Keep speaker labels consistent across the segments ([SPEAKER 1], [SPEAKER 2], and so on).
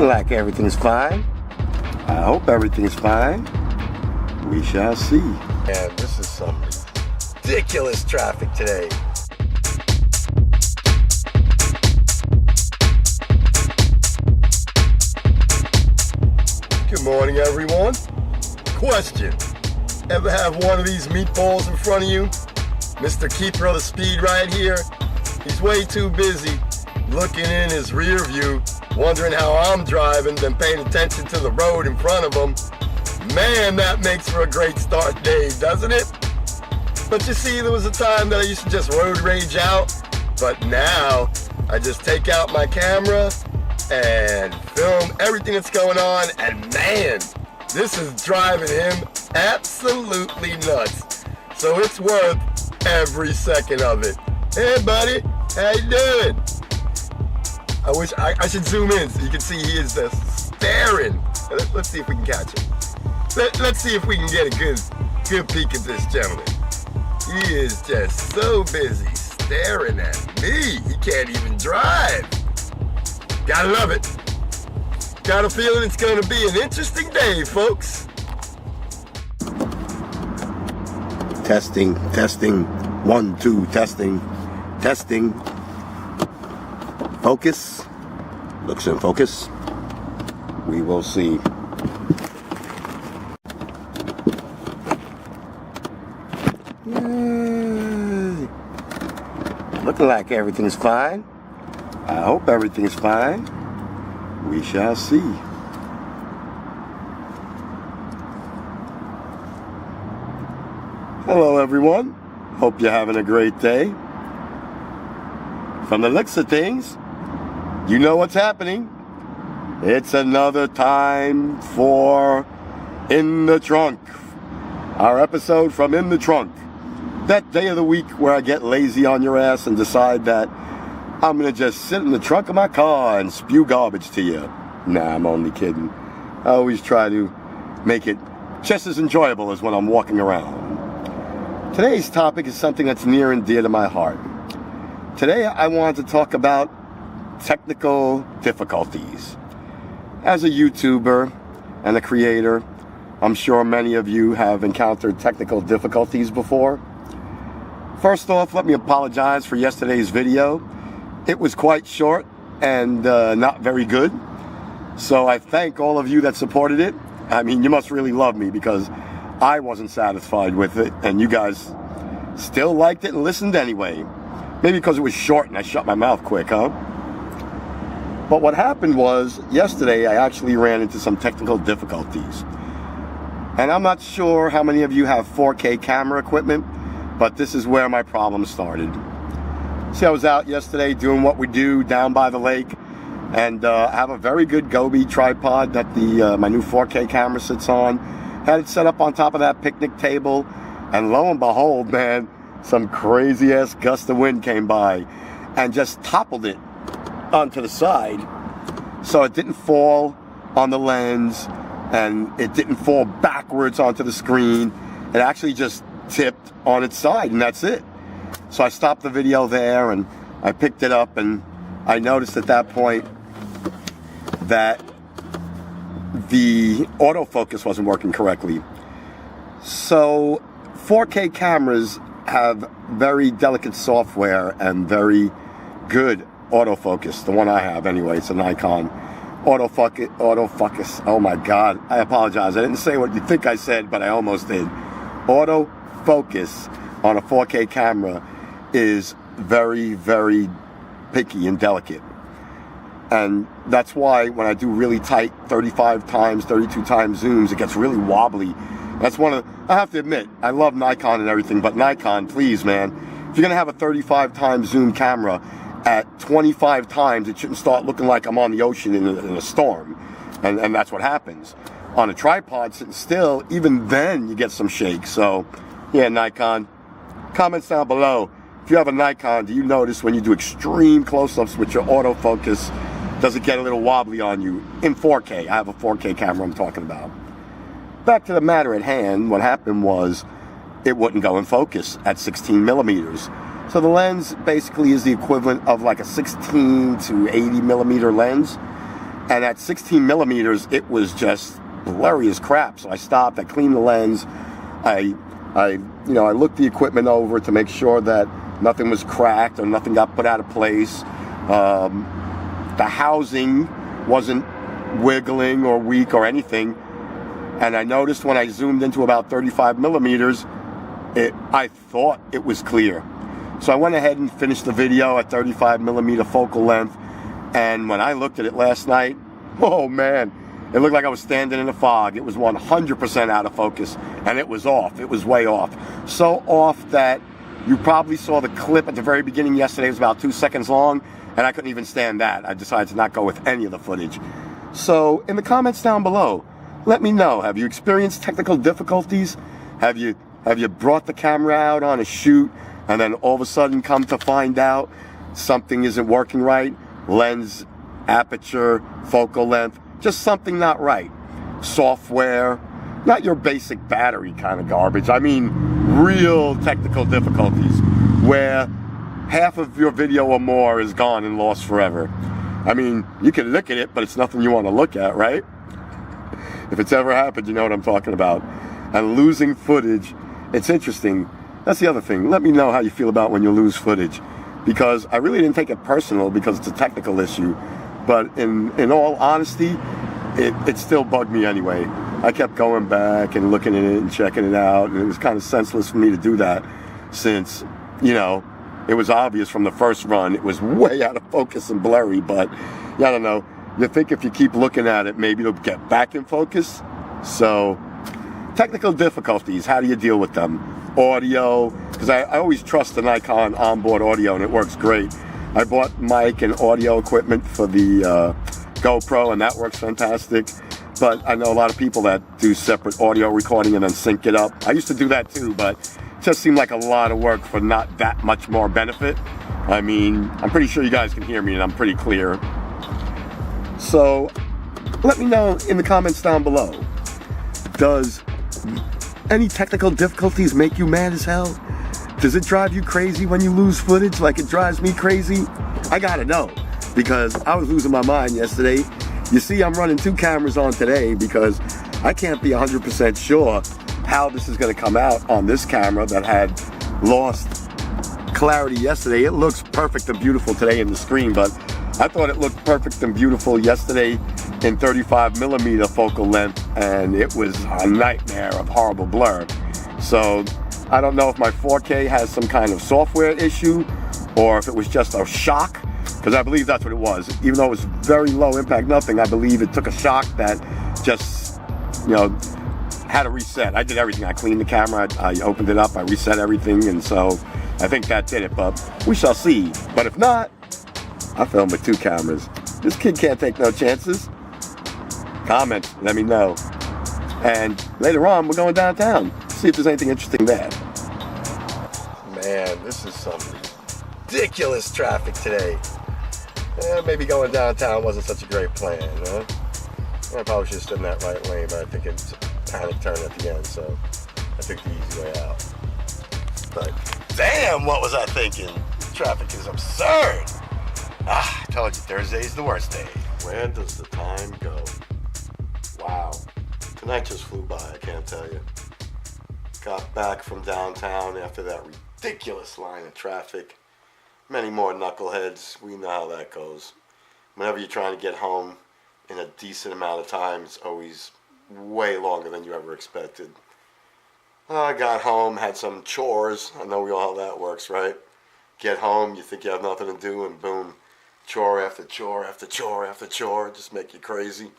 [SPEAKER 1] Looking like everything's fine. I hope everything's fine. We shall see. And this is some ridiculous traffic today. Good morning, everyone. Question: ever have one of these meatballs in front of you? Mr. Keeper of the Speed right here. He's way too busy looking in his rear view, wondering how I'm driving, than paying attention to the road in front of him. Man, that makes for a great start day, doesn't it? But you see, there was a time that I used to just road rage out, but now I just take out my camera and film everything that's going on, and man, this is driving him absolutely nuts. So it's worth every second of it. Hey buddy, how you doing? I wish I should zoom in so you can see he is just staring. Let's see if we can catch him. Let's see if we can get a good peek at this gentleman. He is just so busy staring at me. He can't even drive. Gotta love it. Got a feeling it's gonna be an interesting day, folks. Testing. 1, 2, testing. Focus. Looks in focus. We will see. Yay. Looking like everything's fine. I hope everything's fine. We shall see. Hello everyone. Hope you're having a great day. From the looks of things, you know what's happening. It's another time for In the Trunk. Our episode from In the Trunk. That day of the week where I get lazy on your ass and decide that I'm going to just sit in the trunk of my car and spew garbage to you. Nah, I'm only kidding. I always try to make it just as enjoyable as when I'm walking around. Today's topic is something that's near and dear to my heart. Today I want to talk about technical difficulties. As a YouTuber and a creator, I'm sure many of you have encountered technical difficulties before. First off, let me apologize for yesterday's video. It was quite short and not very good. So I thank all of you that supported it. I mean, you must really love me because I wasn't satisfied with it and you guys still liked it and listened anyway. Maybe because it was short and I shut my mouth quick, huh? But what happened was, yesterday I actually ran into some technical difficulties. And I'm not sure how many of you have 4K camera equipment, but this is where my problem started. See, I was out yesterday doing what we do down by the lake, and I have a very good Gobi tripod that my new 4K camera sits on. Had it set up on top of that picnic table, and lo and behold, man, some crazy ass gust of wind came by and just toppled it onto the side. So it didn't fall on the lens and it didn't fall backwards onto the screen. It actually just tipped on its side and that's it. So I stopped the video there and I picked it up and I noticed at that point that the autofocus wasn't working correctly. So 4K cameras have very delicate software and very good autofocus. The one I have anyway, it's a Nikon autofocus. Oh my God, I apologize. I didn't say what you think I said, but I almost did. Autofocus on a 4K camera is very, very picky and delicate. And that's why when I do really tight 35 times, 32 times zooms, it gets really wobbly. That's I have to admit, I love Nikon and everything, but Nikon, please, man, if you're gonna have a 35 times zoom camera, at 25 times, it shouldn't start looking like I'm on the ocean in a storm. And that's what happens. On a tripod sitting still, even then you get some shake. So, yeah, Nikon, comments down below. If you have a Nikon, do you notice when you do extreme close-ups with your autofocus, does it get a little wobbly on you? In 4K, I have a 4K camera I'm talking about. Back to the matter at hand, what happened was it wouldn't go in focus at 16 millimeters. So the lens basically is the equivalent of like a 16 to 80 millimeter lens. And at 16 millimeters, it was just blurry as crap. So I stopped, I cleaned the lens, I looked the equipment over to make sure that nothing was cracked or nothing got put out of place. The housing wasn't wiggling or weak or anything. And I noticed when I zoomed into about 35 millimeters, I thought it was clear. So I went ahead and finished the video at 35 millimeter focal length. And when I looked at it last night, oh man, it looked like I was standing in a fog. It was 100% out of focus, and it was off. It was way off. So off that you probably saw the clip at the very beginning yesterday. It was about 2 seconds long, and I couldn't even stand that. I decided to not go with any of the footage. So in the comments down below, let me know. Have you experienced technical difficulties? Have you brought the camera out on a shoot, and then all of a sudden come to find out something isn't working right? Lens, aperture, focal length, just something not right. Software, not your basic battery kind of garbage. I mean real technical difficulties where half of your video or more is gone and lost forever. I mean, you can look at it, but it's nothing you want to look at, right? If it's ever happened, you know what I'm talking about. And losing footage, it's interesting. That's the other thing. Let me know how you feel about when you lose footage. Because I really didn't take it personal because it's a technical issue. But in all honesty, it still bugged me anyway. I kept going back and looking at it and checking it out. And it was kind of senseless for me to do that since, it was obvious from the first run. It was way out of focus and blurry. But, I don't know. You think if you keep looking at it, maybe it'll get back in focus. So, technical difficulties, how do you deal with them? Audio, because I always trust the Nikon onboard audio and it works great. I bought mic and audio equipment for the GoPro and that works fantastic. But I know a lot of people that do separate audio recording and then sync it up. I used to do that too, but it just seemed like a lot of work for not that much more benefit. I mean, I'm pretty sure you guys can hear me and I'm pretty clear. So let me know in the comments down below. Does any technical difficulties make you mad as hell? Does it drive you crazy when you lose footage like it drives me crazy? I gotta know, because I was losing my mind yesterday. You see, I'm running 2 cameras on today because I can't be 100% sure how this is gonna come out on this camera that had lost clarity yesterday. It looks perfect and beautiful today in the screen, but I thought it looked perfect and beautiful yesterday in 35 millimeter focal length, and it was a nightmare of horrible blur. So I don't know if my 4K has some kind of software issue or if it was just a shock, because I believe that's what it was. Even though it was very low impact nothing, I believe it took a shock that just, had to reset. I did everything. I cleaned the camera, I opened it up, I reset everything, and so I think that did it, but we shall see. But if not, I filmed with 2 cameras. This kid can't take no chances. Comment, let me know. And later on, we're going downtown. See if there's anything interesting there. Man, this is some ridiculous traffic today. Maybe going downtown wasn't such a great plan, huh? I probably should have stood in that right lane, but I think it's a panic turn at the end, so I took the easy way out. But damn, what was I thinking? Traffic is absurd. I told you Thursday's the worst day. Where does the time go? Wow. Tonight just flew by, I can't tell you. Got back from downtown after that ridiculous line of traffic. Many more knuckleheads. We know how that goes. Whenever you're trying to get home in a decent amount of time, it's always way longer than you ever expected. I got home, had some chores. I know we all know how that works, right? Get home, you think you have nothing to do, and boom, chore after chore after chore after chore, just make you crazy.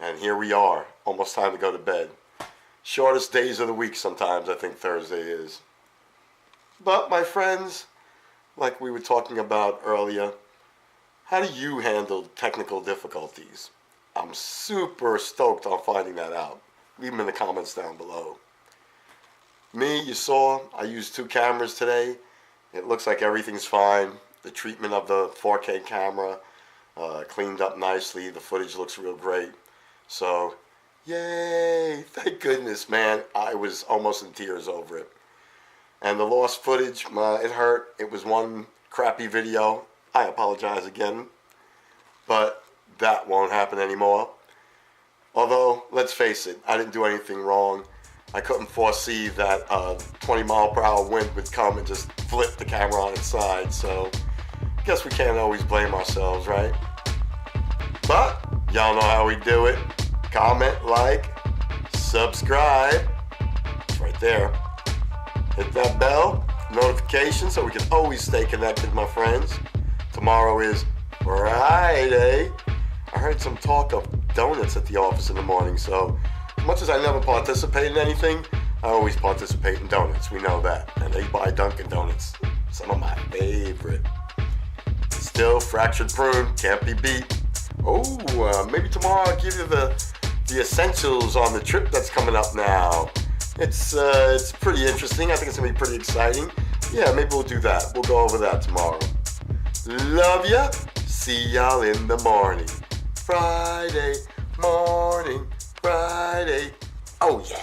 [SPEAKER 1] And here we are, almost time to go to bed. Shortest days of the week sometimes, I think Thursday is. But my friends, like we were talking about earlier, how do you handle technical difficulties? I'm super stoked on finding that out. Leave them in the comments down below. Me, you saw, I used 2 cameras today. It looks like everything's fine. The treatment of the 4K camera cleaned up nicely. The footage looks real great. So, yay! Thank goodness, man. I was almost in tears over it. And the lost footage, it hurt. It was one crappy video. I apologize again. But that won't happen anymore. Although, let's face it, I didn't do anything wrong. I couldn't foresee that 20-mile-per-hour wind would come and just flip the camera on its side, so I guess we can't always blame ourselves, right? But, y'all know how we do it. Comment, like, subscribe. It's right there. Hit that bell, notification, so we can always stay connected, my friends. Tomorrow is Friday. I heard some talk of donuts at the office in the morning, so as much as I never participate in anything, I always participate in donuts. We know that. And they buy Dunkin' Donuts. Some of my favorite. Still, fractured prune, can't be beat. Oh, maybe tomorrow I'll give you the essentials on the trip that's coming up now. It's pretty interesting. I think it's going to be pretty exciting. Yeah, maybe we'll do that. We'll go over that tomorrow. Love ya. See y'all in the morning. Friday morning, Friday. Oh yeah.